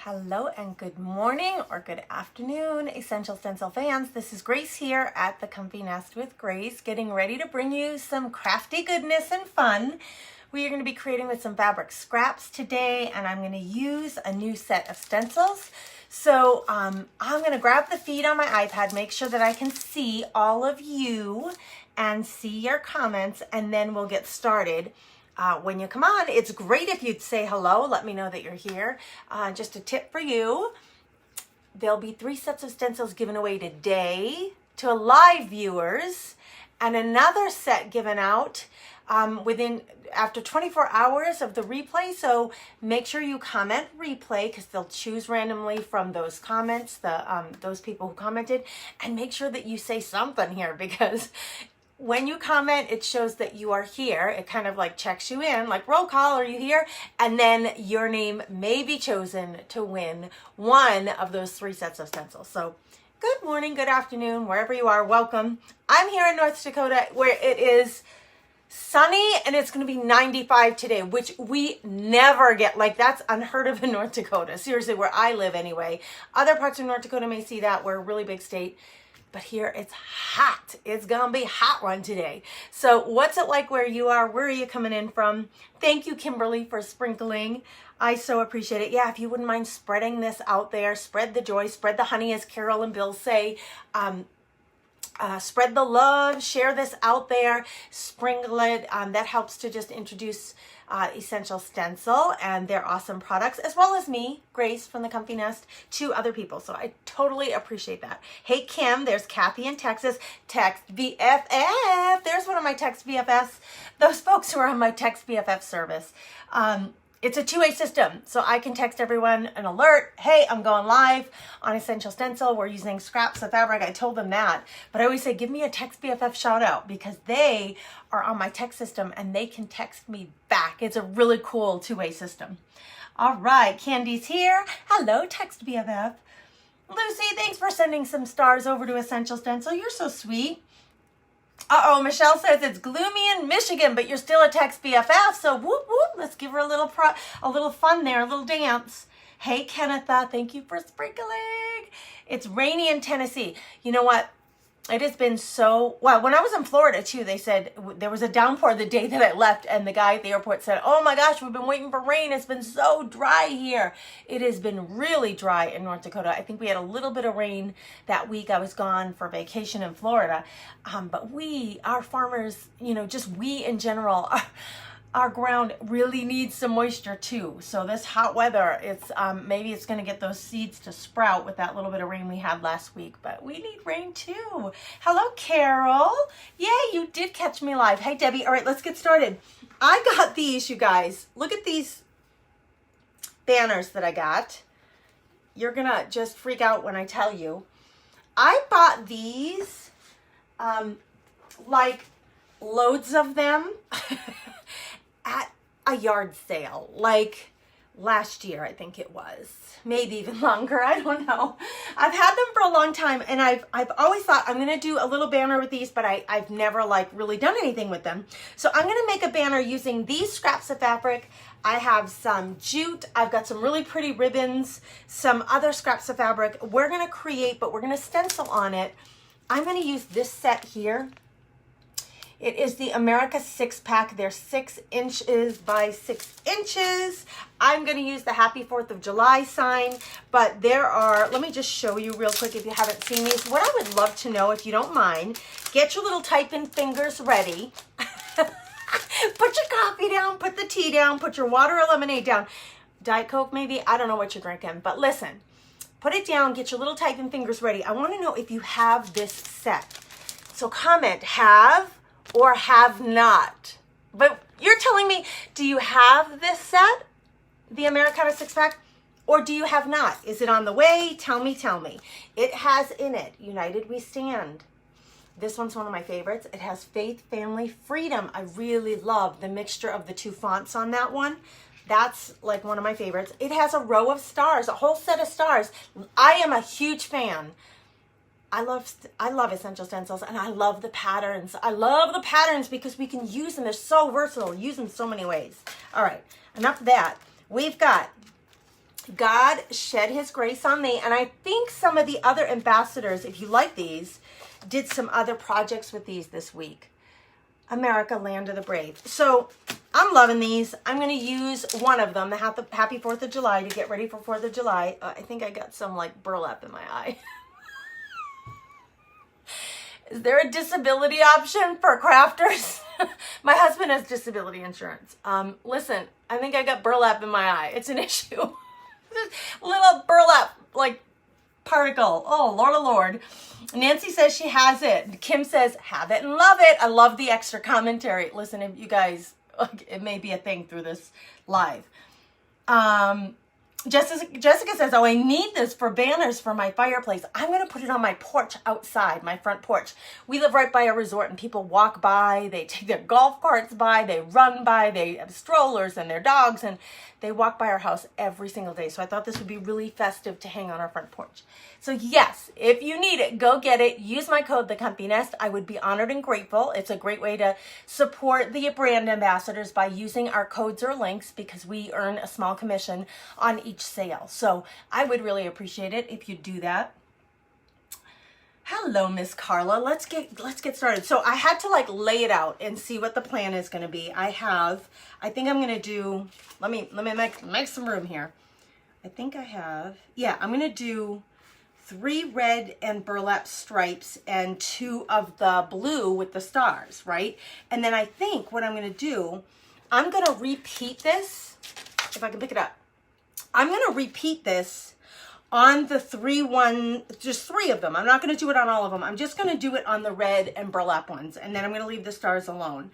Hello and good morning or good afternoon, Essential Stencil fans. This is Grace here at the Comfy Nest with Grace, getting ready to bring you some crafty goodness and fun. We are going to be creating with some fabric scraps today, and I'm going to use a new set of stencils. So I'm going to grab the feed on my iPad, make sure that I can see all of you and see your comments, and then we'll get started. When you come on, it's great if you'd say hello. Let me know that you're here. Just a tip for you. There'll be 3 sets of stencils given away today to live viewers, and another set given out after 24 hours of the replay. So make sure you comment replay, because they'll choose randomly from those comments, those people who commented, and make sure that you say something here, because when you comment, it shows that you are here. It kind of like checks you in, like roll call, are you here? And then your name may be chosen to win one of those 3 sets of stencils. So good morning, good afternoon, wherever you are, welcome. I'm here in North Dakota where it is sunny and it's going to be 95 today, which we never get. Like, that's unheard of in North Dakota. Seriously, where I live anyway. Other parts of North Dakota may see that. We're a really big state. But here it's hot. It's gonna be a hot one today. So what's it like where you are? Where are you coming in from? Thank you, Kimberly, for sprinkling. I so appreciate it. Yeah, if you wouldn't mind spreading this out there, spread the joy, spread the honey, as Carol and Bill say. Spread the love, share this out there, sprinkle it. That helps to just introduce Essential Stencil and their awesome products, as well as me, Grace from the Comfy Nest, to other people. So I totally appreciate that. Hey, Kim, there's Kathy in Texas. Text BFF. There's one of my Text BFFs. Those folks who are on my Text BFF service. It's a 2-way system, so I can text everyone an alert. Hey, I'm going live on Essential Stencil. We're using scraps of fabric. I told them that, but I always say, give me a Text BFF shout out, because they are on my text system and they can text me back. It's a really cool 2-way system. All right, Candy's here. Hello, Text BFF. Lucy, thanks for sending some stars over to Essential Stencil. You're so sweet. Uh-oh, Michelle says it's gloomy in Michigan, but you're still a Text BFF, so whoop, whoop. Let's give her a little fun there, a little dance. Hey, Kennetha, thank you for sprinkling. It's rainy in Tennessee. You know what? It has been so, well, when I was in Florida too, they said there was a downpour the day that I left, and the guy at the airport said, oh my gosh, we've been waiting for rain. It's been so dry here. It has been really dry in North Dakota. I think we had a little bit of rain that week I was gone for vacation in Florida. But our farmers, just we in general, our ground really needs some moisture too. So this hot weather, maybe it's going to get those seeds to sprout with that little bit of rain we had last week, but we need rain too. Hello, Carol. Yay, you did catch me live. Hey, Debbie. All right, let's get started. I got these, you guys. Look at these banners that I got. You're going to just freak out when I tell you. I bought these, like loads of them. At a yard sale, like last year, I think it was, maybe even longer. I don't know. I've had them for a long time, and I've always thought I'm going to do a little banner with these, but I've never really done anything with them. So I'm going to make a banner using these scraps of fabric. I have some jute. I've got some really pretty ribbons, some other scraps of fabric. We're going to create, but we're going to stencil on it. I'm going to use this set here. It is the America 6-pack. They're 6 inches by 6 inches. I'm going to use the Happy 4th of July sign, but let me just show you real quick if you haven't seen these. What I would love to know, if you don't mind, get your little typing fingers ready. Put your coffee down, put the tea down, put your water or lemonade down. Diet Coke maybe? I don't know what you're drinking, but listen, put it down, get your little typing fingers ready. I want to know if you have this set. So comment, have or have not. But you're telling me, do you have this set, the Americana 6-pack, or do you have not? Is it on the way? Tell me. It has in it, United We Stand. This one's one of my favorites. It has Faith, Family, Freedom. I really love the mixture of the 2 fonts on that one. That's like one of my favorites. It has a row of stars, a whole set of stars. I am a huge fan. I love Essential Stencils, and I love the patterns. I love the patterns because we can use them. They're so versatile. Use them so many ways. All right, enough of that. We've got God shed his grace on me, and I think some of the other ambassadors, if you like these, did some other projects with these this week. America, land of the brave. So I'm loving these. I'm going to use one of them, the Happy 4th of July, to get ready for 4th of July. I think I got some like burlap in my eye. Is there a disability option for crafters? My husband has disability insurance. Listen, I think I got burlap in my eye. It's an issue. Little burlap, like, particle. Oh, Lord, oh, Lord. Nancy says she has it. Kim says, have it and love it. I love the extra commentary. Listen, if you guys, it may be a thing through this live. Jessica says, oh, I need this for banners for my fireplace. I'm going to put it on my porch outside, my front porch. We live right by a resort, and people walk by. They take their golf carts by. They run by. They have strollers and their dogs, and they walk by our house every single day. So I thought this would be really festive to hang on our front porch. So yes, if you need it, go get it. Use my code, THECOMFYNEST. I would be honored and grateful. It's a great way to support the brand ambassadors by using our codes or links, because we earn a small commission on each sale. So I would really appreciate it if you do that. Hello, Miss Carla. Let's get started. So I had to like lay it out and see what the plan is going to be. I think I'm going to do, let me make some room here. I think I have, yeah, I'm going to do 3 red and burlap stripes and 2 of the blue with the stars, right? And then I think what I'm going to do, I'm going to repeat this, if I can pick it up. I'm going to repeat this on the just 3 of them. I'm not going to do it on all of them. I'm just going to do it on the red and burlap ones. And then I'm going to leave the stars alone.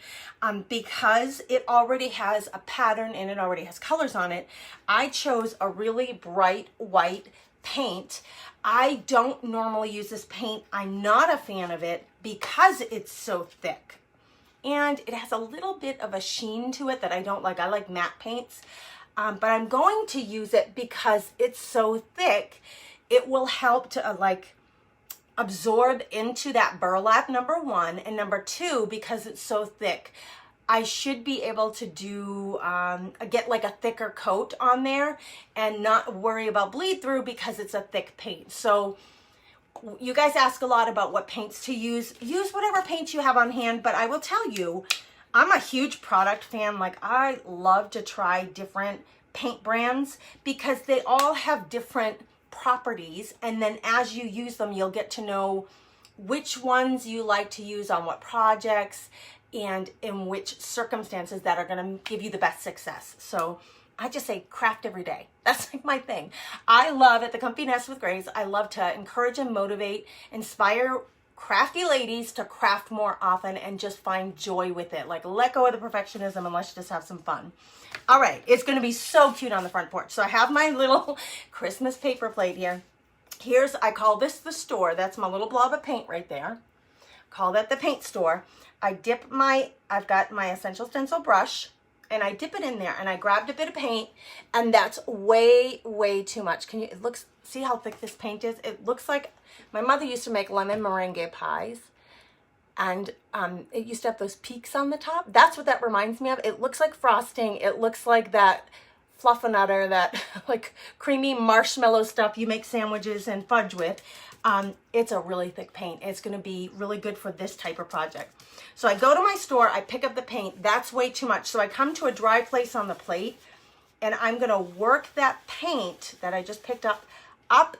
Because it already has a pattern and it already has colors on it, I chose a really bright white paint. I don't normally use this paint. I'm not a fan of it because it's so thick. And it has a little bit of a sheen to it that I don't like. I like matte paints. But I'm going to use it because it's so thick. It will help to like absorb into that burlap, number 1. And number 2, because it's so thick, I should be able to do, get like a thicker coat on there and not worry about bleed through because it's a thick paint. So you guys ask a lot about what paints to use. Use whatever paint you have on hand, but I will tell you, I'm a huge product fan. Like, I love to try different paint brands because they all have different properties. And then as you use them, you'll get to know which ones you like to use on what projects and in which circumstances that are going to give you the best success. So I just say craft every day. That's like my thing. I love at the Comfy Nest with Grace. I love to encourage and motivate, inspire crafty ladies to craft more often and just find joy with it. Like, let go of the perfectionism and let's just have some fun. All right, it's going to be so cute on the front porch. So I have my little Christmas paper plate here. I call this the store. That's my little blob of paint right there. Call that the paint store. I've got my Essential Stencil brush, and I dip it in there, and I grabbed a bit of paint, and that's way, way too much. See how thick this paint is? It looks like my mother used to make lemon meringue pies, and it used to have those peaks on the top. That's what that reminds me of. It looks like frosting. It looks like that Fluffernutter, that like creamy marshmallow stuff you make sandwiches and fudge with. It's a really thick paint. It's going to be really good for this type of project. So I go to my store, I pick up the paint. That's way too much. So I come to a dry place on the plate, and I'm going to work that paint that I just picked up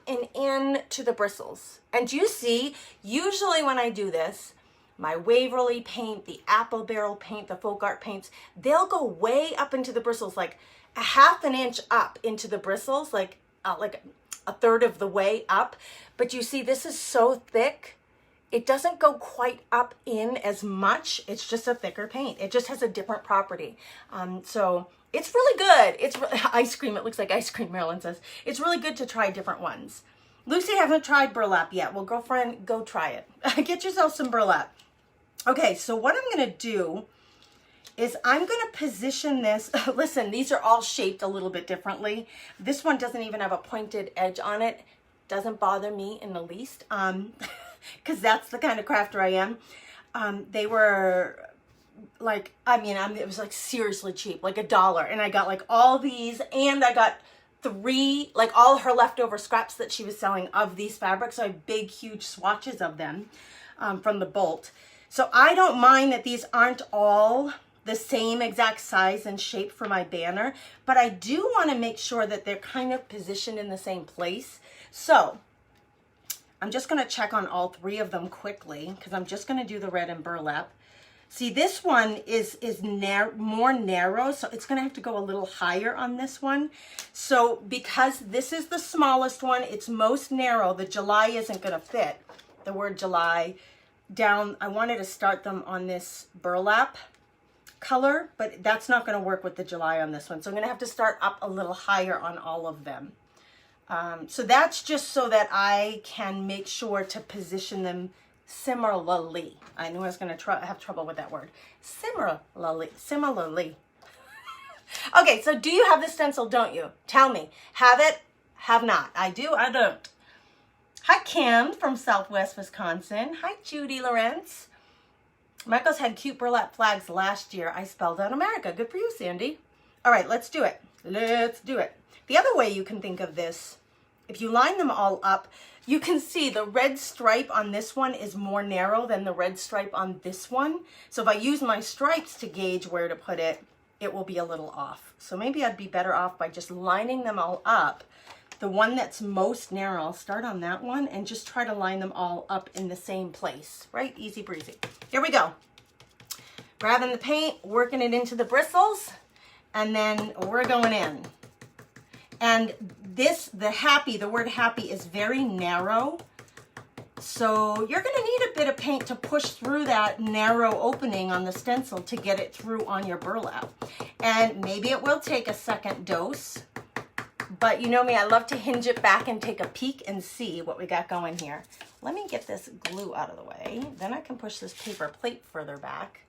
and in to the bristles. And you see, usually when I do this, my Waverly paint, the Apple Barrel paint, the Folk Art paints, they'll go way up into the bristles, like a ½ an inch up into the bristles, like a third of the way up. But you see, this is so thick, it doesn't go quite up in as much. It's just a thicker paint. It just has a different property. So it's really good. It's ice cream. It looks like ice cream, Marilyn says. It's really good to try different ones. Lucy hasn't tried burlap yet. Well, girlfriend, go try it. Get yourself some burlap. Okay, so what I'm going to do is I'm going to position this. Listen, these are all shaped a little bit differently. This one doesn't even have a pointed edge on it. Doesn't bother me in the least, because that's the kind of crafter I am. They were like, it was like seriously cheap, like $1. And I got like all these, and I got 3, like all her leftover scraps that she was selling of these fabrics. So I have big, huge swatches of them from the Bolt. So I don't mind that these aren't all the same exact size and shape for my banner, but I do want to make sure that they're kind of positioned in the same place. So I'm just going to check on all 3 of them quickly because I'm just going to do the red and burlap. See, this one is more narrow, so it's going to have to go a little higher on this one. So because this is the smallest one, it's most narrow, the July isn't going to fit, the word July, down. I wanted to start them on this burlap color, but that's not going to work with the July on this one. So I'm going to have to start up a little higher on all of them. So that's just so that I can make sure to position them similarly. I knew I was going to have trouble with that word. Similarly. Okay, so do you have this stencil, don't you? Tell me. Have it? Have not. I do, I don't. Hi, Kim from Southwest Wisconsin. Hi, Judy Lawrence. Michael's had cute burlap flags last year. I spelled out America. Good for you, Sandy. All right, let's do it. Let's do it. The other way you can think of this, if you line them all up, you can see the red stripe on this one is more narrow than the red stripe on this one. So if I use my stripes to gauge where to put it, it will be a little off. So maybe I'd be better off by just lining them all up. The one that's most narrow, I'll start on that one and just try to line them all up in the same place, right? Easy breezy. Here we go. Grabbing the paint, working it into the bristles, and then we're going in. And this, the word happy is very narrow. So you're gonna need a bit of paint to push through that narrow opening on the stencil to get it through on your burlap. And maybe it will take a second dose, but you know me, I love to hinge it back and take a peek and see what we got going here. Let me get this glue out of the way. Then I can push this paper plate further back.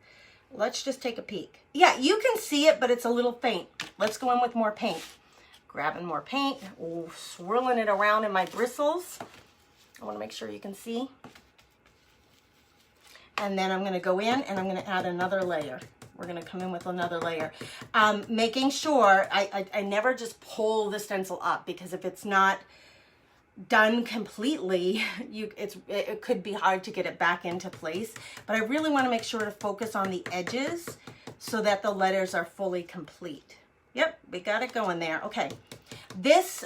Let's just take a peek. Yeah, you can see it, but it's a little faint. Let's go in with more paint. Grabbing more paint, swirling it around in my bristles. I want to make sure you can see. And then I'm going to go in and I'm going to add another layer. We're going to come in with another layer. Making sure I never just pull the stencil up, because if it's not done completely, it could be hard to get it back into place. But I really want to make sure to focus on the edges so that the letters are fully complete. Yep, we got it going there. Okay, this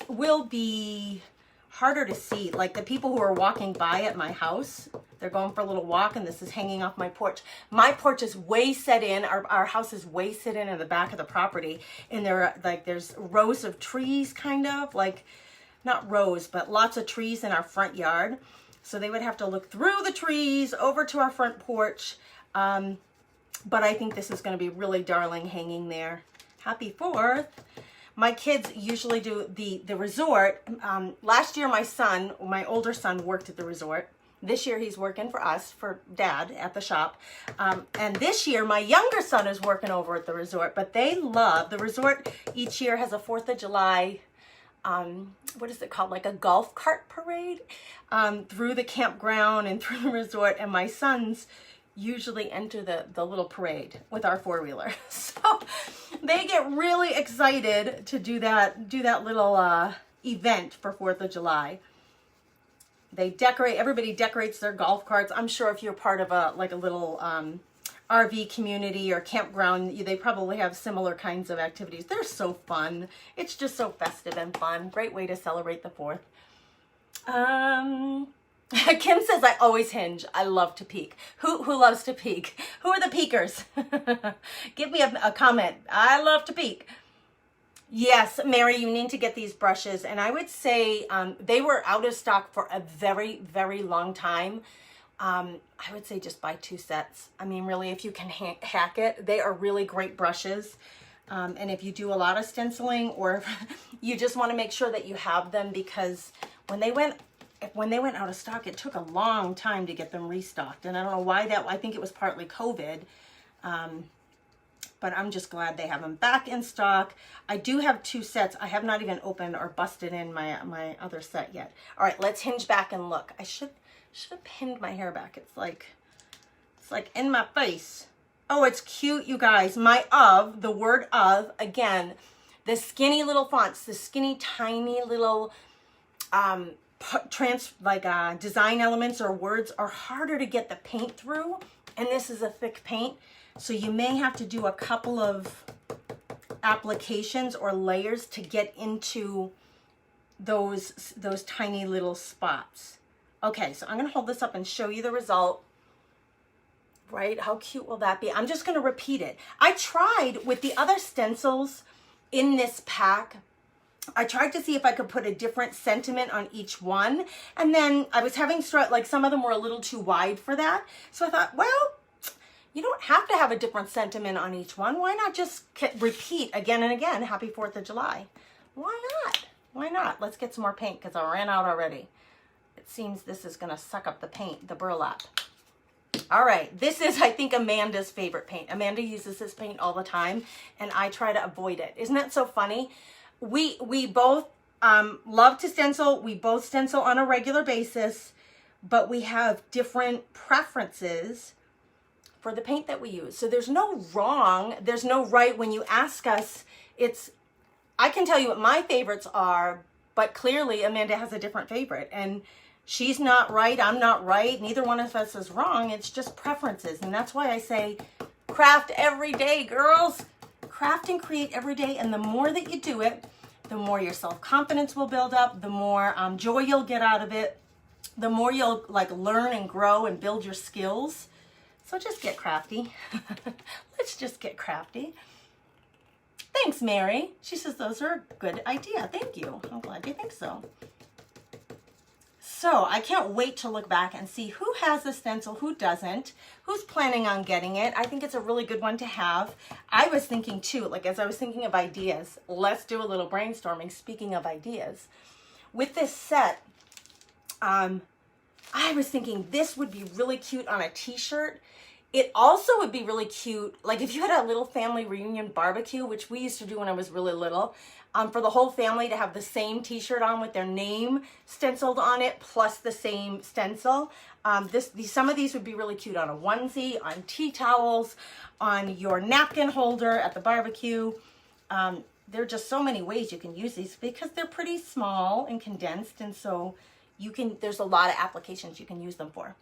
will be harder to see. Like the people who are walking by at my house, they're going for a little walk and this is hanging off my porch. My porch is way set in, our house is way set in the back of the property, and there's rows of trees, kind of like, not rows, but lots of trees in our front yard. So they would have to look through the trees over to our front porch. But I think this is going to be really darling hanging there. Happy 4th. My kids usually do the resort. Last year, my older son worked at the resort. This year, he's working for us, for Dad, at the shop. And this year, my younger son is working over at the resort. But they love, the resort each year has a 4th of July, what is it called? Like a golf cart parade through the campground and through the resort. And my sons usually enter the little parade with our 4-wheeler. So they get really excited to do that little event for 4th of July. They decorate, everybody decorates their golf carts. I'm sure if you're part of a little RV community or campground, they probably have similar kinds of activities. They're so fun. It's just so festive and fun. Great way to celebrate the 4th. Kim says, I always hinge. I love to peek. Who loves to peek? Who are the peekers? Give me a comment. I love to peek. Yes, Mary, you need to get these brushes. And I would say they were out of stock for a very, very long time. I would say just buy 2 sets. I mean, really, if you can hack it, they are really great brushes. And if you do a lot of stenciling, or you just want to make sure that you have them, because when they went out of stock, it took a long time to get them restocked. And I don't know why I think it was partly COVID. But I'm just glad they have them back in stock. I do have 2 sets. I have not even opened or busted in my other set yet. All right, let's hinge back and look. I should have pinned my hair back. It's like in my face. Oh, it's cute, you guys. The word of, again, The skinny little fonts, the skinny, tiny little design elements or words are harder to get the paint through, and this is a thick paint, so you may have to do a couple of applications or layers to get into those tiny little spots. Okay, so I'm gonna hold this up and show you the result. Right, how cute will that be? I'm just gonna repeat it. I tried with the other stencils in this pack, I tried to see if I could put a different sentiment on each one, and then I was having like some of them were a little too wide for that, so I thought, well, you don't have to have a different sentiment on each one. Why not just repeat again and again, Happy 4th of July? Why not? Why not? Let's get some more paint because I ran out already. It seems this is gonna suck up the paint, the burlap. All right, this is, I think, Amanda's favorite paint. Amanda uses this paint all the time, and I try to avoid it. Isn't that so funny? We both love to stencil. We both stencil on a regular basis, but we have different preferences for the paint that we use. So there's no wrong, there's no right. When you ask us, I can tell you what my favorites are, but clearly Amanda has a different favorite, and she's not right, I'm not right, neither one of us is wrong. It's just preferences, and that's why I say craft every day, girls. Craft and create every day, and the more that you do it, the more your self-confidence will build up, the more joy you'll get out of it, the more you'll learn and grow and build your skills. So just get crafty. Let's just get crafty. Thanks, Mary. She says those are a good idea. Thank you. I'm glad you think so. So I can't wait to look back and see who has a stencil, who doesn't, who's planning on getting it. I think it's a really good one to have. I was thinking too, as I was thinking of ideas, let's do a little brainstorming. Speaking of ideas, with this set, I was thinking this would be really cute on a t-shirt. It also would be really cute, if you had a little family reunion barbecue, which we used to do when I was really little, for the whole family to have the same t-shirt on with their name stenciled on it, plus the same stencil. Some of these would be really cute on a onesie, on tea towels, on your napkin holder at the barbecue. There are just so many ways you can use these because they're pretty small and condensed, and so there's a lot of applications you can use them for.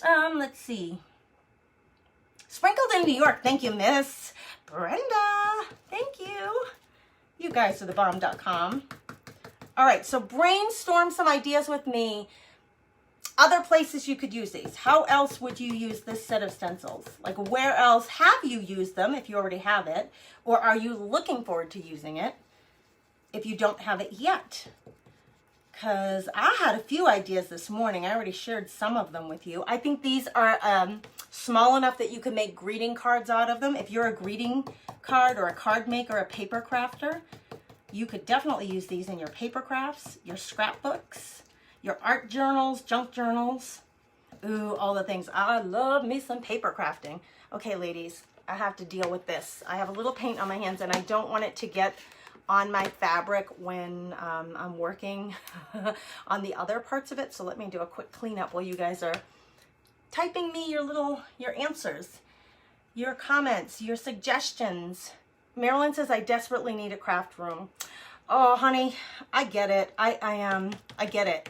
Let's see. Sprinkled in New York. Thank you, Miss Brenda. Thank you. You guys are the bomb.com. All right, so brainstorm some ideas with me. Other places you could use these. How else would you use this set of stencils? Where else have you used them if you already have it? Or are you looking forward to using it if you don't have it yet? Because I had a few ideas this morning. I already shared some of them with you. I think these are small enough that you can make greeting cards out of them. If you're a greeting card or a card maker, a paper crafter, you could definitely use these in your paper crafts, your scrapbooks, your art journals, junk journals. Ooh, all the things. I love me some paper crafting. Okay, ladies, I have to deal with this. I have a little paint on my hands, and I don't want it to get on my fabric when I'm working on the other parts of it. So let me do a quick cleanup while you guys are typing me your answers, your comments, your suggestions. Marilyn says, I desperately need a craft room. Oh, honey, I get it. I get it.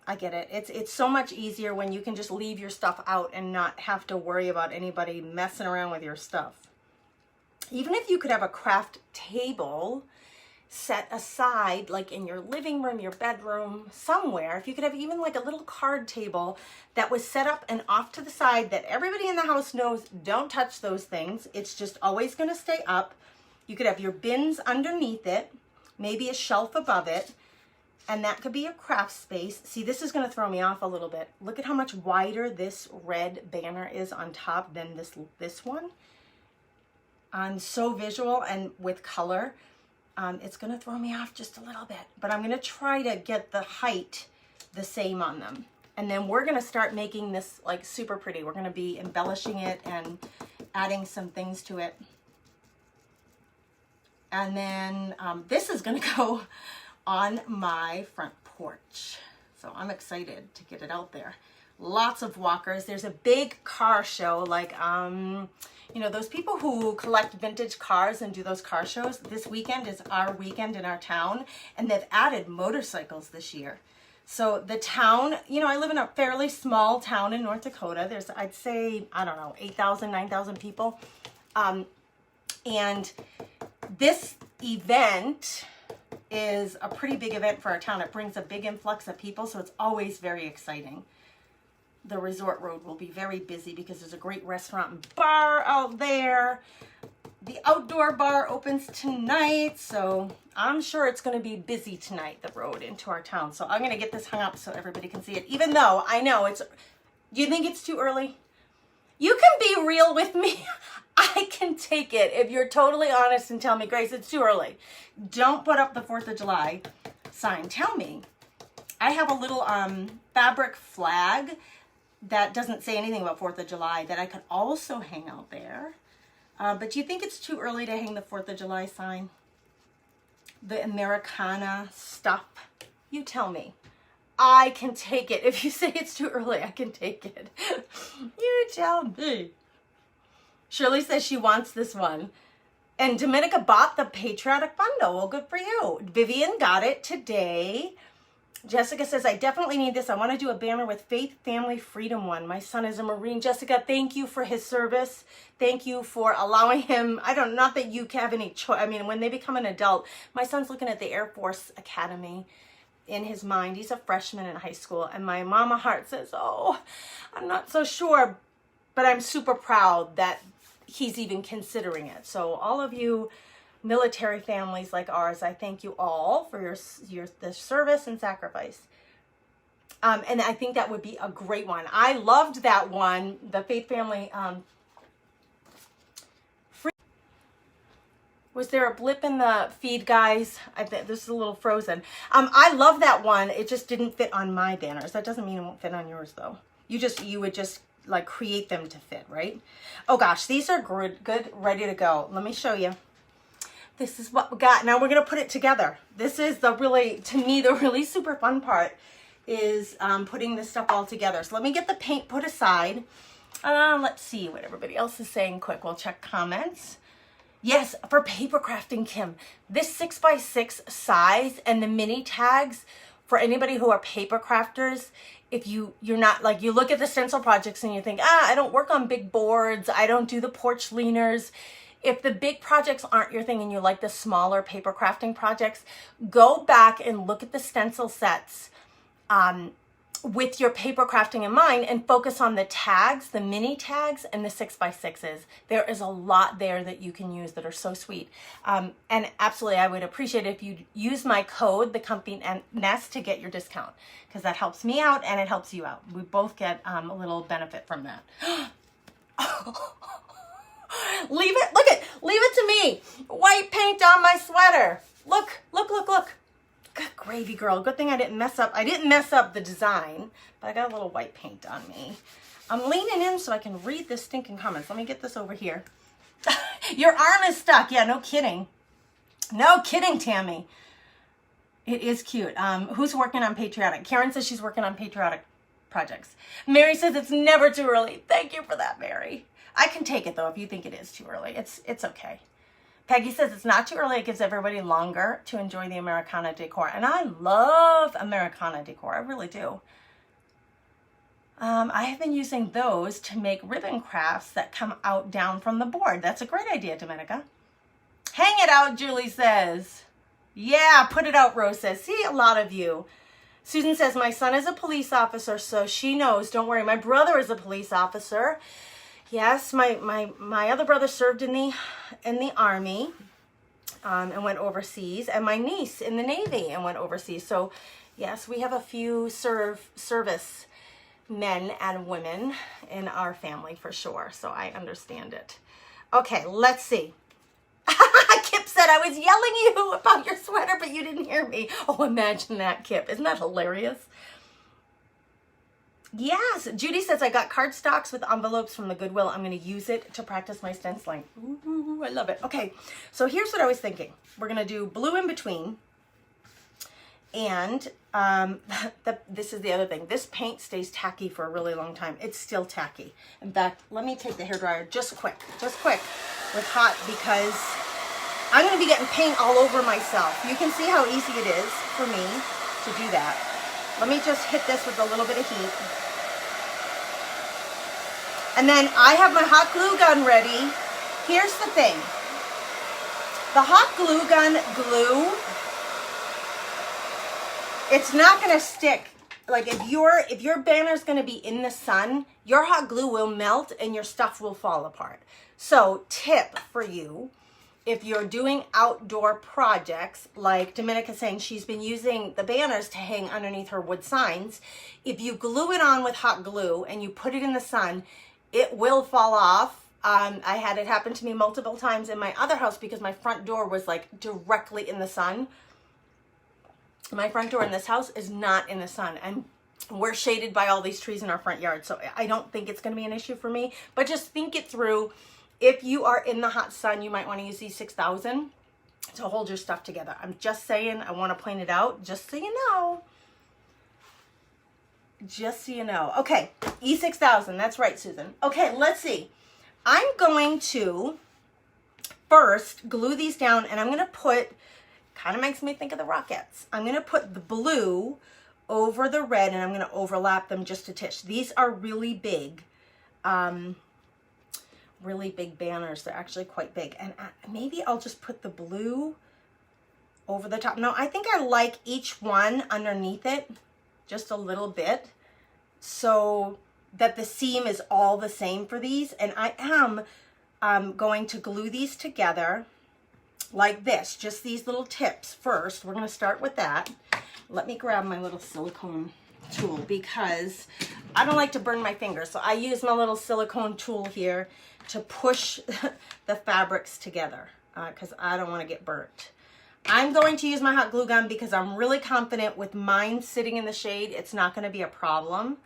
I get it. It's so much easier when you can just leave your stuff out and not have to worry about anybody messing around with your stuff. Even if you could have a craft table set aside, in your living room, your bedroom, somewhere, if you could have even a little card table that was set up and off to the side that everybody in the house knows, don't touch those things. It's just always going to stay up. You could have your bins underneath it, maybe a shelf above it, and that could be a craft space. See, this is going to throw me off a little bit. Look at how much wider this red banner is on top than this one. I'm so visual and with color, it's going to throw me off just a little bit, but I'm going to try to get the height the same on them. And then we're going to start making this super pretty. We're going to be embellishing it and adding some things to it. And then this is going to go on my front porch. So I'm excited to get it out there. lots of walkers. There's a big car show, like, you know, those people who collect vintage cars and do those car shows. This weekend is our weekend in our town, and they've added motorcycles this year. So the town, you know, I live in a fairly small town in North Dakota. There's, I'd say, I don't know, 8,000, 9,000 people. And this event is a pretty big event for our town. It brings a big influx of people, so it's always very exciting. The resort road will be very busy because there's a great restaurant and bar out there. The outdoor bar opens tonight, so I'm sure it's going to be busy tonight, the road into our town. So I'm going to get this hung up so everybody can see it, even though I know it's... Do you think it's too early? You can be real with me. I can take it if you're totally honest and tell me, Grace, it's too early. Don't put up the 4th of July sign. Tell me. I have a little fabric flag that doesn't say anything about 4th of July that I could also hang out there. But do you think it's too early to hang the 4th of July sign? The Americana stuff? You tell me. I can take it. If you say it's too early, I can take it. You tell me. Shirley says she wants this one. And Dominica bought the Patriotic Bundle. Well, good for you. Vivian got it today. Jessica says, I definitely need this. I want to do a banner with Faith, Family, Freedom one. My son is a Marine. Jessica, thank you for his service. Thank you for allowing him. Not that you have any choice. I mean, when they become an adult, my son's looking at the Air Force Academy in his mind. He's a freshman in high school. And my mama heart says, oh, I'm not so sure. But I'm super proud that he's even considering it. So all of you military families like ours, I thank you all for the service and sacrifice. And I think that would be a great one. I loved that one, the Faith Family. Was there a blip in the feed, guys? This is a little frozen. I love that one. It just didn't fit on my banners. That doesn't mean it won't fit on yours, though. You would just like create them to fit, right? Oh gosh, these are good, ready to go. Let me show you. This is what we got. Now we're gonna put it together. This is the really, to me, the really super fun part is putting this stuff all together. So let me get the paint put aside. Let's see what everybody else is saying quick. We'll check comments. Yes, for paper crafting, Kim, this 6x6 size and the mini tags for anybody who are paper crafters, if you're not, like, you look at the stencil projects and you think, I don't work on big boards, I don't do the porch leaners. If the big projects aren't your thing and you like the smaller paper crafting projects, go back and look at the stencil sets with your paper crafting in mind and focus on the tags, the mini tags, and the 6x6s. There is a lot there that you can use that are so sweet. And absolutely, I would appreciate it if you use my code, THECOMFYNEST, to get your discount, because that helps me out and it helps you out. We both get a little benefit from that. Leave it to me. White paint on my sweater. Look. Good gravy, girl. Good thing I didn't mess up. I didn't mess up the design, but I got a little white paint on me. I'm leaning in so I can read the stinking comments. Let me get this over here. Your arm is stuck. Yeah, no kidding. No kidding, Tammy. It is cute. Who's working on Patriotic? Karen says she's working on Patriotic projects. Mary says it's never too early. Thank you for that, Mary. I can take it, though, if you think it is too early. It's okay. Peggy says it's not too early. It gives everybody longer to enjoy the Americana decor. And I love Americana decor. I really do. I have been using those to make ribbon crafts that come out down from the board. That's a great idea, Dominica. Hang it out, Julie says. Yeah, put it out, Rose says. See, a lot of you. Susan says, my son is a police officer, so she knows. Don't worry. My brother is a police officer. Yes, my other brother served in the Army and went overseas, and my niece in the Navy and went overseas. So, yes, we have a few service men and women in our family for sure. So I understand it. Okay, let's see. Kip said I was yelling you about your sweater, but you didn't hear me. Oh, imagine that, Kip. Isn't that hilarious? Yes, Judy says I got cardstocks with envelopes from the Goodwill. I'm going to use it to practice my stenciling. Ooh, I love it. Okay, so here's what I was thinking. We're going to do blue in between, And this is the other thing. This paint stays tacky for a really long time. It's still tacky. In fact, let me take the hairdryer just quick with hot, because I'm going to be getting paint all over myself. You can see how easy it is for me to do that. Let me just hit this with a little bit of heat. And then I have my hot glue gun ready. Here's the thing. The hot glue gun glue, it's not going to stick. Like if your banner's going to be in the sun, your hot glue will melt and your stuff will fall apart. So tip for you, if you're doing outdoor projects, like Dominica's saying she's been using the banners to hang underneath her wood signs, if you glue it on with hot glue and you put it in the sun, it will fall off. I had it happen to me multiple times in my other house because my front door was like directly in the sun. My front door in this house is not in the sun, and we're shaded by all these trees in our front yard, so I don't think it's going to be an issue for me. But just think it through. If you are in the hot sun, you might want to use these 6000 to hold your stuff together. I'm just saying, I want to point it out just so you know. Just so you know. Okay, E6000, that's right, Susan. Okay, let's see. I'm going to first glue these down, and I'm going to put, kind of makes me think of the Rockettes. I'm going to put the blue over the red, and I'm going to overlap them just a titch. These are really big banners. They're actually quite big. And maybe I'll just put the blue over the top. No, I think I like each one underneath it just a little bit so that the seam is all the same for these. And I am going to glue these together like this, just these little tips first. We're going to start with that. Let me grab my little silicone tool because I don't like to burn my fingers. So I use my little silicone tool here to push the fabrics together because I don't want to get burnt. I'm going to use my hot glue gun because I'm really confident with mine sitting in the shade, it's not going to be a problem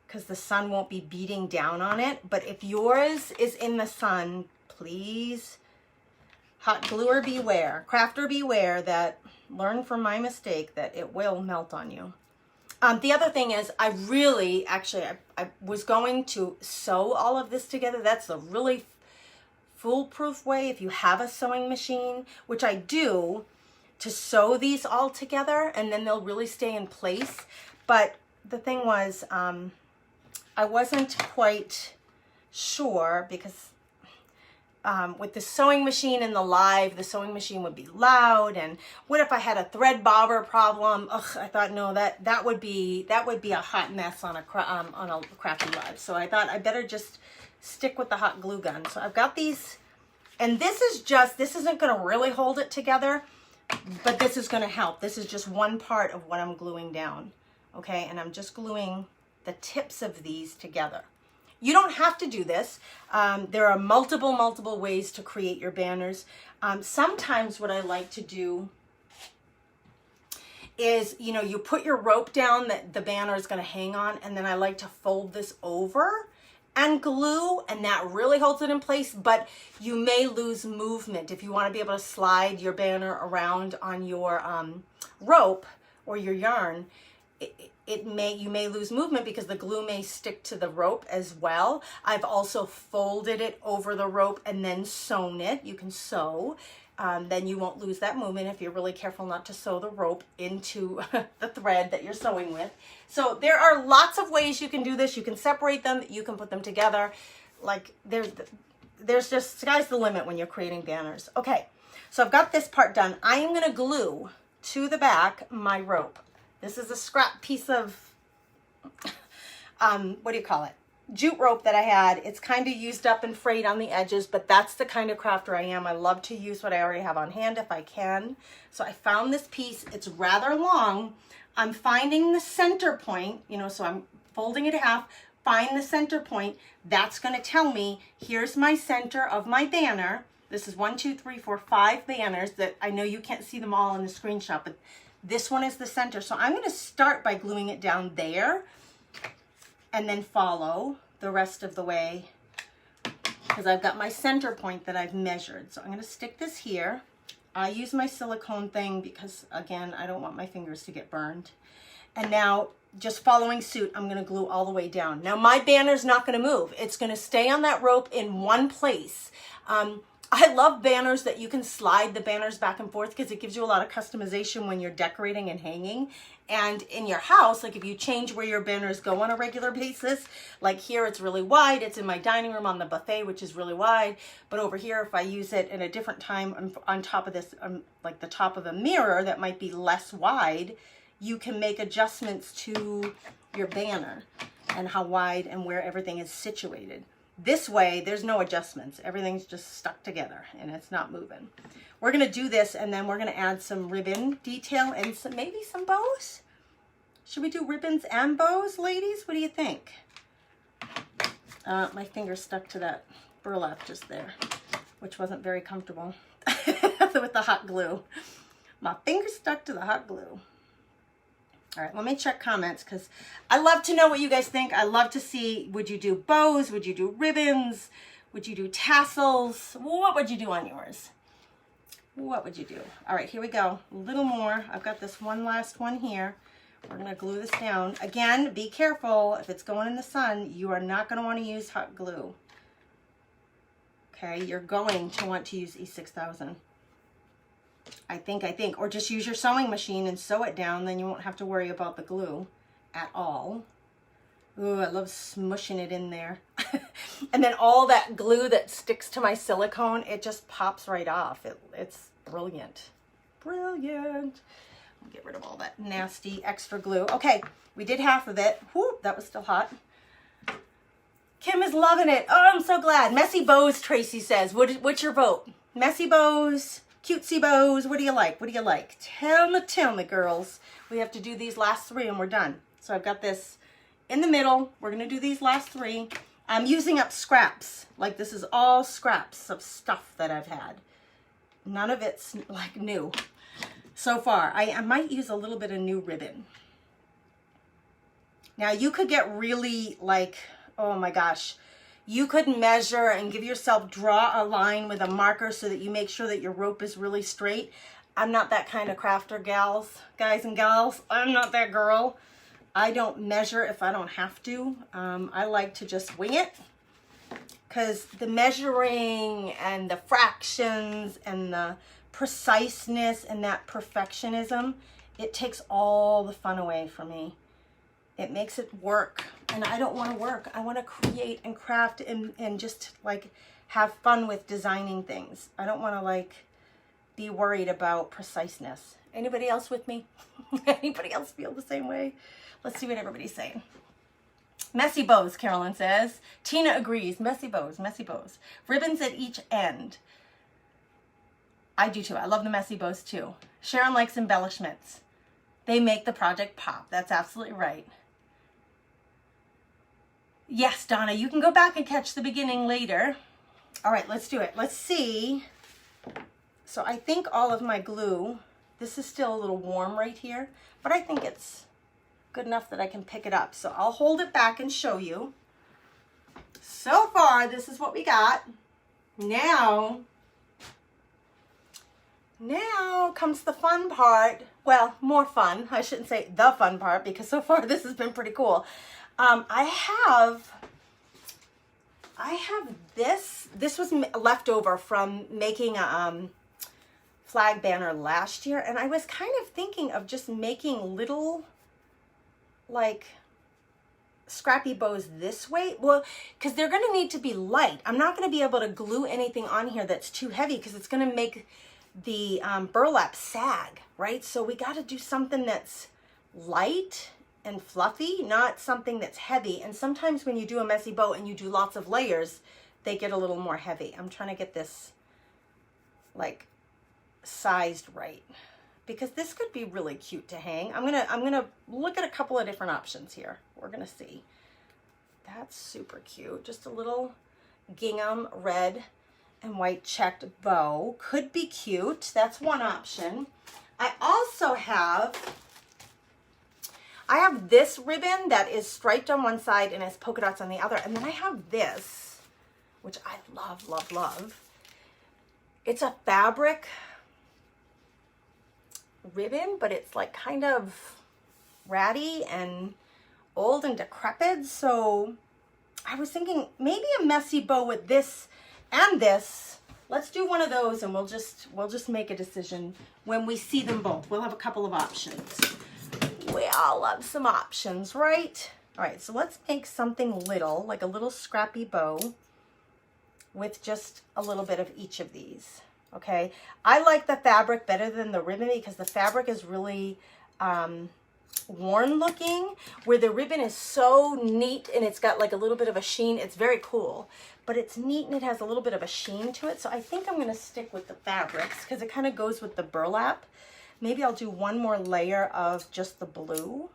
because the sun won't be beating down on it. But if yours is in the sun, please, hot gluer beware, crafter beware, that learn from my mistake that it will melt on you. The other thing is I was going to sew all of this together. That's the really foolproof way if you have a sewing machine, which I do, to sew these all together and then they'll really stay in place. But the thing was, I wasn't quite sure because with the sewing machine and the live, the sewing machine would be loud, and what if I had a thread bobber problem? Ugh, I thought no, that would be a hot mess on a crafty live. So I thought I better just stick with the hot glue gun. So I've got these, and this isn't going to really hold it together, but this is going to help. This is just one part of what I'm gluing down. Okay, and I'm just gluing the tips of these together. You don't have to do this. There are multiple ways to create your banners. Sometimes what I like to do is, you put your rope down that the banner is going to hang on, and then I like to fold this over and glue, and that really holds it in place, but you may lose movement. If you want to be able to slide your banner around on your rope or your yarn, you may lose movement because the glue may stick to the rope as well. I've also folded it over the rope and then sewn it. You can sew, then you won't lose that movement if you're really careful not to sew the rope into the thread that you're sewing with. So there are lots of ways you can do this. You can separate them, you can put them together. Like there's just, sky's the limit when you're creating banners. Okay, so I've got this part done. I am gonna glue to the back my rope. This is a scrap piece of, what do you call it? Jute rope that I had. It's kind of used up and frayed on the edges, but that's the kind of crafter I am. I love to use what I already have on hand if I can. So I found this piece. It's rather long. I'm finding the center point, so I'm folding it in half, find the center point. That's going to tell me, here's my center of my banner. This is 1, 2, 3, 4, 5 banners that I know you can't see them all in the screenshot, but this one is the center. So I'm going to start by gluing it down there and then follow the rest of the way because I've got my center point that I've measured. So I'm going to stick this here I use my silicone thing because, again, I don't want my fingers to get burned. And now, just following suit, I'm going to glue all the way down. Now, my banner's not going to move. It's going to stay on that rope in one place. I love banners that you can slide the banners back and forth because it gives you a lot of customization when you're decorating and hanging. And in your house, like if you change where your banners go on a regular basis, like here it's really wide. It's in my dining room on the buffet, which is really wide. But over here, if I use it at a different time on top of this, like the top of a mirror that might be less wide, you can make adjustments to your banner and how wide and where everything is situated. This way, there's no adjustments. Everything's just stuck together and it's not moving. We're gonna do this and then we're gonna add some ribbon detail and maybe some bows. Should we do ribbons and bows, ladies? What do you think? My finger stuck to that burlap just there, which wasn't very comfortable with the hot glue. My finger stuck to the hot glue. All right, let me check comments because I love to know what you guys think. I love to see, would you do bows? Would you do ribbons? Would you do tassels? What would you do on yours? What would you do? All right, here we go. A little more. I've got this one last one here. We're going to glue this down. Again, be careful. If it's going in the sun, you are not going to want to use hot glue. Okay, you're going to want to use E6000. I think, or just use your sewing machine and sew it down, then you won't have to worry about the glue at all. Ooh, I love smushing it in there. And then all that glue that sticks to my silicone, it just pops right off. It's brilliant. Brilliant. I'll get rid of all that nasty extra glue. Okay, we did half of it. Whoo, that was still hot. Kim is loving it. Oh, I'm so glad. Messy bows, Tracy says. What's your vote? Messy bows? Cutesy bows, what do you like? What do you like? Tell me, girls. We have to do these last three and we're done. So I've got this in the middle. We're gonna do these last three. I'm using up scraps. Like this is all scraps of stuff that I've had. None of it's like new so far. I might use a little bit of new ribbon. Now you could get really like, oh my gosh, you could measure and give yourself, draw a line with a marker so that you make sure that your rope is really straight. I'm not that kind of crafter, guys and gals. I'm not that girl. I don't measure if I don't have to. I like to just wing it because the measuring and the fractions and the preciseness and that perfectionism, it takes all the fun away from me. It makes it work, and I don't want to work. I want to create and craft and just like have fun with designing things. I don't want to like be worried about preciseness. Anybody else with me? Anybody else feel the same way? Let's see what everybody's saying. Messy bows, Carolyn says. Tina agrees. Messy bows, messy bows. Ribbons at each end. I do too. I love the messy bows too. Sharon likes embellishments. They make the project pop. That's absolutely right. Yes, Donna, you can go back and catch the beginning later. All right, let's do it. Let's see. So I think all of my glue, this is still a little warm right here, but I think it's good enough that I can pick it up. So I'll hold it back and show you. So far, this is what we got. Now comes the fun part. Well, more fun. I shouldn't say the fun part because so far this has been pretty cool. I have this. This was left over from making a flag banner last year, and I was kind of thinking of just making little like scrappy bows this way. Well, because they're going to need to be light. I'm not going to be able to glue anything on here that's too heavy because it's going to make the burlap sag, right? So we got to do something that's light and fluffy, not something that's heavy. And sometimes when you do a messy bow and you do lots of layers, they get a little more heavy. I'm trying to get this like sized right because this could be really cute to hang. I'm gonna look at a couple of different options here. We're gonna see. That's super cute. Just a little gingham red and white checked bow. Could be cute. That's one option. I also have this ribbon that is striped on one side and has polka dots on the other. And then I have this, which I love, love, love. It's a fabric ribbon, but it's like kind of ratty and old and decrepit. So I was thinking maybe a messy bow with this and this. Let's do one of those, and we'll just make a decision when we see them both. We'll have a couple of options. We all love some options, right? All right, so let's make something little, like a little scrappy bow with just a little bit of each of these, okay? I like the fabric better than the ribbon because the fabric is really worn looking, where the ribbon is so neat and it's got like a little bit of a sheen. It's very cool, but it's neat and it has a little bit of a sheen to it. So I think I'm gonna stick with the fabrics because it kind of goes with the burlap. Maybe I'll do one more layer of just the blue,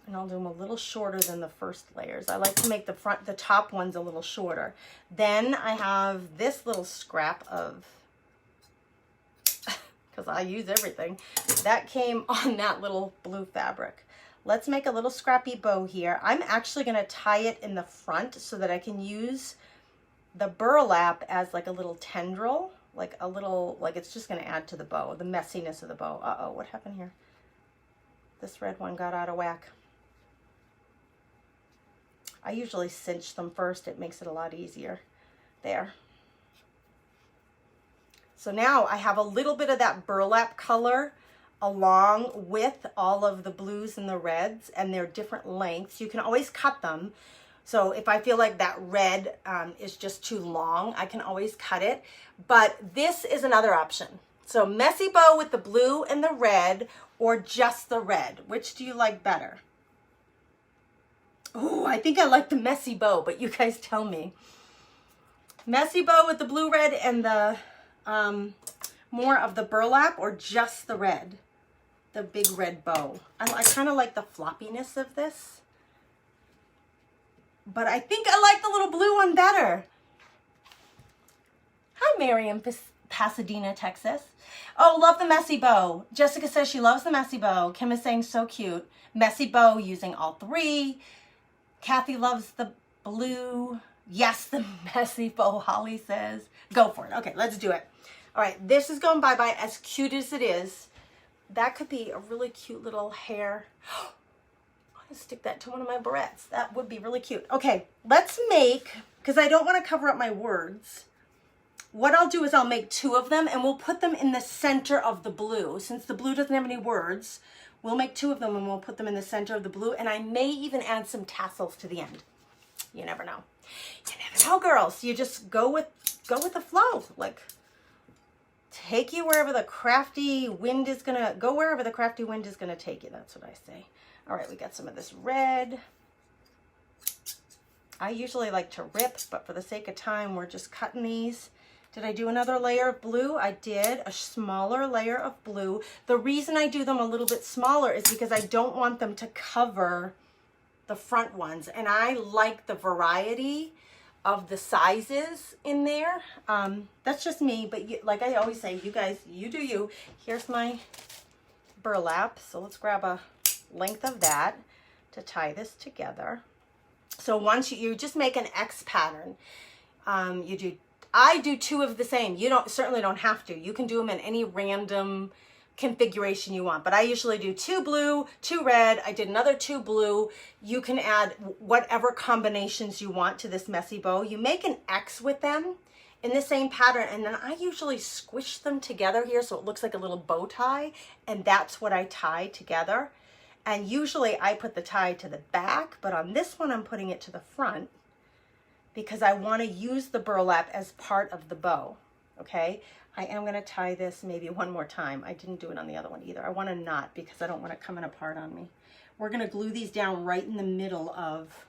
and I'll do them a little shorter than the first layers. I like to make the top ones a little shorter. Then I have this little scrap of, because I use everything, that came on that little blue fabric. Let's make a little scrappy bow here. I'm actually gonna tie it in the front so that I can use the burlap as like a little tendril, like a little, like it's just gonna add to the bow, the messiness of the bow. Uh-oh, what happened here? This red one got out of whack. I usually cinch them first. It makes it a lot easier. There. So now I have a little bit of that burlap color along with all of the blues and the reds, and they're different lengths. You can always cut them. So if I feel like that red is just too long, I can always cut it. But this is another option. So messy bow with the blue and the red, or just the red. Which do you like better? Oh, I think I like the messy bow, but you guys tell me. Messy bow with the blue, red, and the more of the burlap, or just the red, the big red bow. I kind of like the floppiness of this, but I think I like the little blue one better. Hi, Mary in Pasadena, Texas. Oh, love the messy bow. Jessica says she loves the messy bow. Kim is saying so cute. Messy bow using all three. Kathy loves the blue. Yes, the messy bow, Holly says. Go for it. Okay, let's do it. All right, this is going bye-bye, as cute as it is. That could be a really cute little hair. I'm gonna stick that to one of my barrettes. That would be really cute. Okay, let's make, because I don't want to cover up my words, what I'll do is I'll make two of them, and we'll put them in the center of the blue. Since the blue doesn't have any words, we'll make two of them and we'll put them in the center of the blue, and I may even add some tassels to the end. You never know. You never know, girls. You just go with the flow. Like, take you wherever the crafty wind is gonna go, wherever the crafty wind is gonna take you. That's what I say. All right, we got some of this red. I usually like to rip, but for the sake of time, we're just cutting these. Did I do another layer of blue? I did, a smaller layer of blue. The reason I do them a little bit smaller is because I don't want them to cover the front ones. And I like the variety of the sizes in there. That's just me, but like I always say, you guys, you do you. Here's my burlap. So let's grab a length of that to tie this together. So once you just make an X pattern, I do two of the same. You certainly don't have to. You can do them in any random configuration you want, but I usually do 2 blue, 2 red. I did another 2 blue. You can add whatever combinations you want to this messy bow. You make an X with them in the same pattern, and then I usually squish them together here so it looks like a little bow tie, and that's what I tie together. And usually I put the tie to the back, but on this one I'm putting it to the front because I want to use the burlap as part of the bow. Okay, I am going to tie this maybe one more time. I didn't do it on the other one either. I want to knot because I don't want it coming apart on me. We're going to glue these down right in the middle of,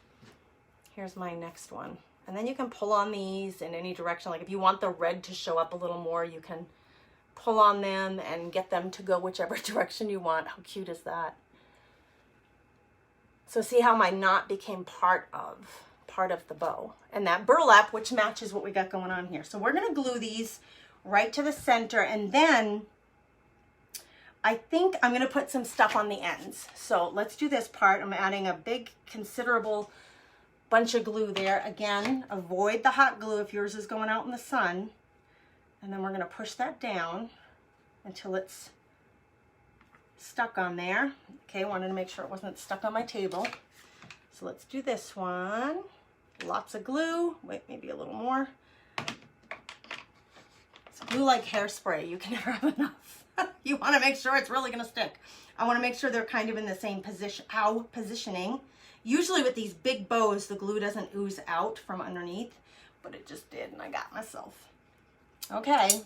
here's my next one. And then you can pull on these in any direction. Like if you want the red to show up a little more, you can pull on them and get them to go whichever direction you want. How cute is that? So see how my knot became part of the bow, and that burlap, which matches what we got going on here. So we're going to glue these right to the center, and then I think I'm going to put some stuff on the ends. So let's do this part. I'm adding a big considerable bunch of glue there. Again, avoid the hot glue if yours is going out in the sun. And then we're going to push that down until it's stuck on there. Okay, wanted to make sure it wasn't stuck on my table. So let's do this one. Lots of glue. Wait, maybe a little more. It's glue like hairspray. You can never have enough. You want to make sure it's really going to stick. I want to make sure they're kind of in the same positioning. Usually with these big bows, the glue doesn't ooze out from underneath, but it just did, and I got myself. Okay.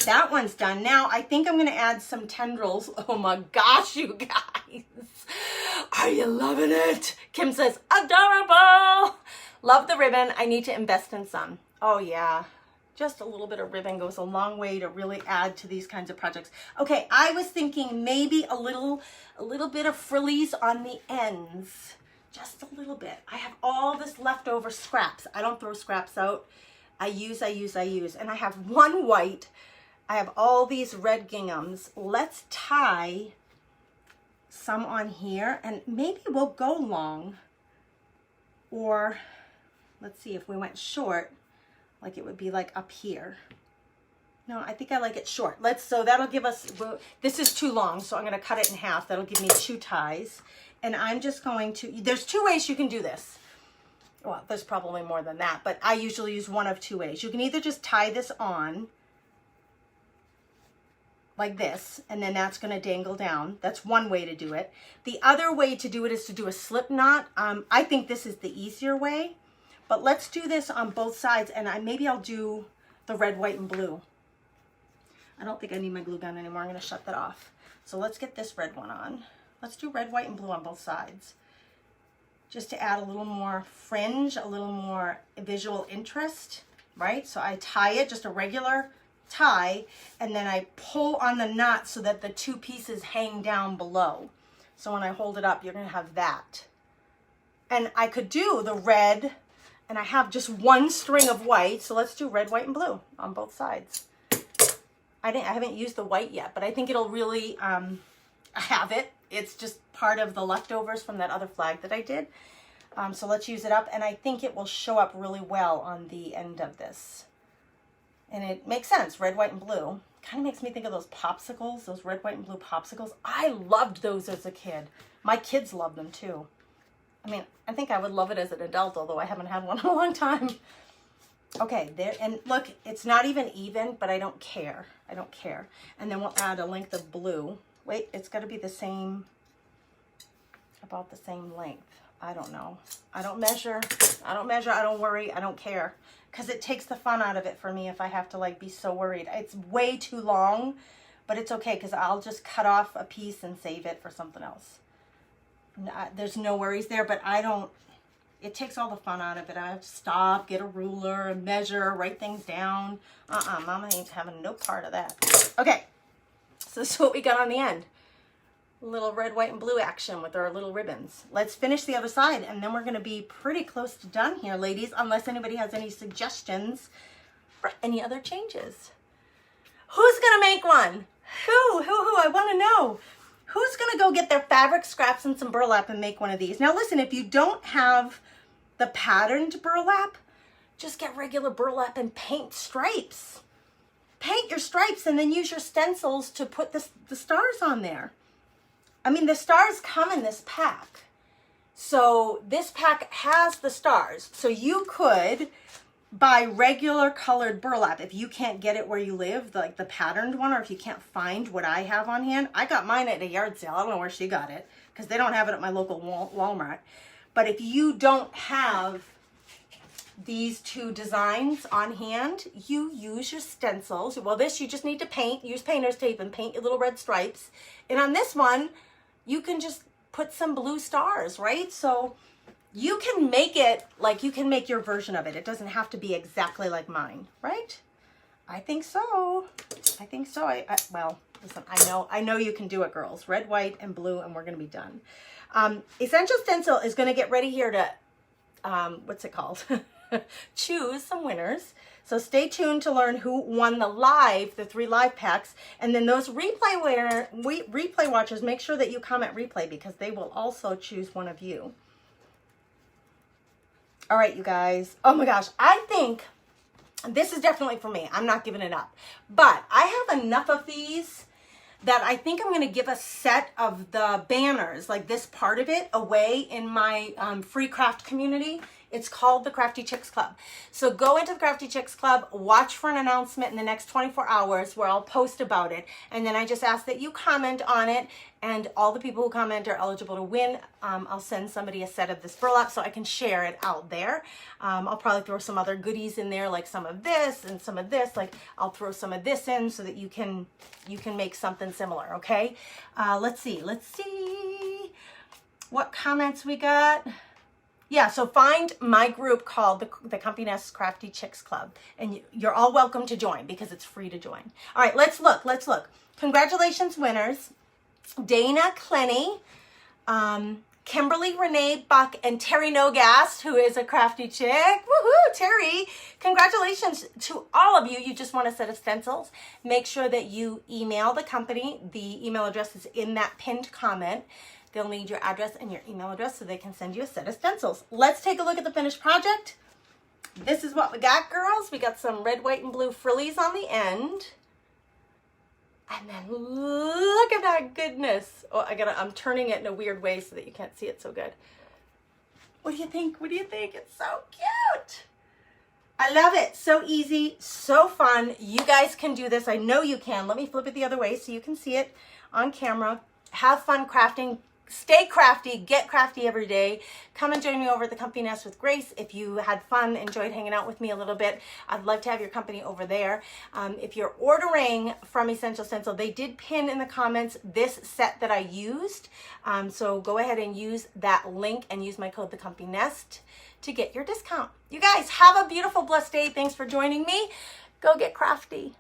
That one's done. Now, I think I'm going to add some tendrils. Oh my gosh, you guys. Are you loving it? Kim says, adorable. Love the ribbon. I need to invest in some. Oh yeah. Just a little bit of ribbon goes a long way to really add to these kinds of projects. Okay, I was thinking maybe a little bit of frillies on the ends. Just a little bit. I have all this leftover scraps. I don't throw scraps out. I use. And I have one white. I have all these red ginghams. Let's tie some on here, and maybe we'll go long, or let's see, if we went short, like it would be like up here. No, I think I like it short. So that'll give us, this is too long, so I'm going to cut it in half. That'll give me 2 ties, and I'm just going to, there's 2 ways you can do this. Well, there's probably more than that, but I usually use one of 2 ways. You can either just tie this on like this, and then that's going to dangle down. That's one way to do it. The other way to do it is to do a slip knot. I think this is the easier way, but let's do this on both sides, and maybe I'll do the red, white, and blue. I don't think I need my glue gun anymore. I'm going to shut that off. So let's get this red one on. Let's do red, white, and blue on both sides, just to add a little more fringe, a little more visual interest, right? So I tie it, just a regular tie, and then I pull on the knot so that the 2 pieces hang down below. So when I hold it up, you're going to have that. And I could do the red, and I have just 1 string of white, so let's do red, white, and blue on both sides. I haven't used the white yet, but I think it'll really have it. It's just part of the leftovers from that other flag that I did. So let's use it up, and I think it will show up really well on the end of this. And it makes sense, red, white, and blue. Kind of makes me think of those popsicles, those red, white, and blue popsicles. I loved those as a kid. My kids love them too. I mean, I think I would love it as an adult, although I haven't had one in a long time. Okay, there, and look, it's not even, but I don't care. I don't care. And then we'll add a length of blue. Wait, it's got to be the same, about the same length. I don't know. I don't measure. I don't worry. I don't care. Because it takes the fun out of it for me if I have to like be so worried. It's way too long, but it's okay because I'll just cut off a piece and save it for something else. There's no worries there, but I don't, it takes all the fun out of it. I have to stop, get a ruler, measure, write things down. Mama ain't having no part of that. Okay, so this is what we got on the end. Little red, white, and blue action with our little ribbons. Let's finish the other side, and then we're going to be pretty close to done here, ladies, unless anybody has any suggestions for any other changes. Who's going to make one? Who? I want to know. Who's going to go get their fabric scraps and some burlap and make one of these? Now, listen, if you don't have the patterned burlap, just get regular burlap and paint stripes. Paint your stripes and then use your stencils to put the stars on there. I mean, the stars come in this pack. So this pack has the stars. So you could buy regular colored burlap if you can't get it where you live, like the patterned one, or if you can't find what I have on hand. I got mine at a yard sale. I don't know where she got it because they don't have it at my local Walmart. But if you don't have these 2 designs on hand, you use your stencils. Well, this you just need to paint, use painter's tape and paint your little red stripes. And on this one, you can just put some blue stars, right? So you can make it, like you can make your version of it. It doesn't have to be exactly like mine, right? I think so. I think so. Well, listen, I know you can do it, girls. Red, white, and blue, and we're going to be done. Essential Stencil is going to get ready here to, what's it called? Choose some winners. So stay tuned to learn who won the 3 live packs. And then those replay watchers, make sure that you comment replay because they will also choose one of you. All right, you guys. Oh my gosh. I think this is definitely for me. I'm not giving it up. But I have enough of these that I think I'm going to give a set of the banners, like this part of it, away in my free craft community. It's called the Crafty Chicks Club. So go into the Crafty Chicks Club, watch for an announcement in the next 24 hours where I'll post about it. And then I just ask that you comment on it, and all the people who comment are eligible to win. I'll send somebody a set of this burlap so I can share it out there. I'll probably throw some other goodies in there, like some of this and some of this. Like I'll throw some of this in so that you can make something similar, okay? Let's see what comments we got. Yeah, so find my group called the TheCOMFYNEST Crafty Chicks Club, and you're all welcome to join because it's free to join. All right, let's look. Congratulations, winners. Dana Clenny, Kimberly Renee Buck, and Terry Nogast, who is a crafty chick. Woohoo, Terry. Congratulations to all of you. You just want a set of stencils. Make sure that you email the company. The email address is in that pinned comment. They'll need your address and your email address so they can send you a set of stencils. Let's take a look at the finished project. This is what we got, girls. We got some red, white, and blue frillies on the end. And then look at that goodness. Oh, I'm turning it in a weird way so that you can't see it so good. What do you think? What do you think? It's so cute. I love it. So easy, so fun. You guys can do this. I know you can. Let me flip it the other way so you can see it on camera. Have fun crafting. Stay crafty, get crafty every day. Come and join me over at the Comfy Nest with Grace. If you had fun, enjoyed hanging out with me a little bit, I'd love to have your company over there. If you're ordering from Essential Stencil, they did pin in the comments this set that I used. So go ahead and use that link and use my code TheComfyNest to get your discount. You guys have a beautiful, blessed day. Thanks for joining me. Go get crafty.